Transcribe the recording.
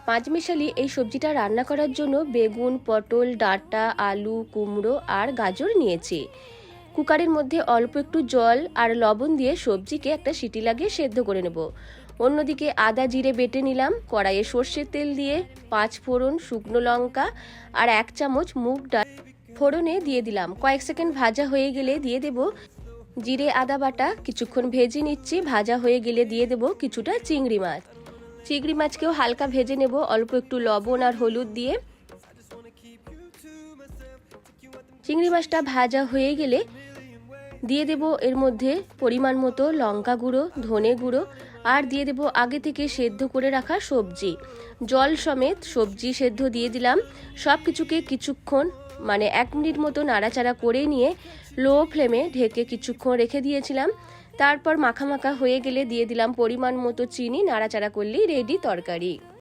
পাঁচমিশালি এই সবজিটা রান্না করার জন্য বেগুন, পটল, ডাঁটা, আলু, কুমড়ো আর গাজর নিয়েছি। কুকারের মধ্যে অল্প একটু জল আর লবণ দিয়ে সবজিকে একটা সিটি লাগিয়ে সেদ্ধ করে নেব। অন্যদিকে আদা জিরে বেটে নিলাম। কড়াইয়ে সর্ষের তেল দিয়ে 5 ফোড়ন, শুকনো লঙ্কা আর 1 চামচ মুগ ডাল ফোড়নে দিয়ে দিলাম। কয়েক সেকেন্ড ভাজা হয়ে গেলে দিয়ে দেব জিরে আদা বাটা। কিছুক্ষণ ভেজে নিচ্ছি। ভাজা হয়ে গেলে দিয়ে দেব কিছুটা চিংড়ি মাছ। চিংড়ি মাছকেও হালকা ভেজে নেব অল্প একটু লবণ আর হলুদ দিয়ে। চিংড়ি মাছটা ভাজা হয়ে গেলে দিয়ে দেব এর মধ্যে পরিমাণ মতো লঙ্কা গুঁড়ো, ধনে গুঁড়ো আর দিয়ে দেব আগে থেকে সেদ্ধ করে রাখা সবজি। জল সমেত সবজি সেদ্ধ দিয়ে দিলাম। সব কিছুকে কিছুক্ষণ 1 মিনিট মতো নাড়াচাড়া করে নিয়ে লো ফ্লেমে ঢেকে কিছুক্ষণ রেখে দিয়েছিলাম। তারপর মাখা মাখা হয়ে গেলে দিয়ে দিলাম পরিমাণ মতো চিনি। নাড়াচাড়া করলেই রেডি তরকারি।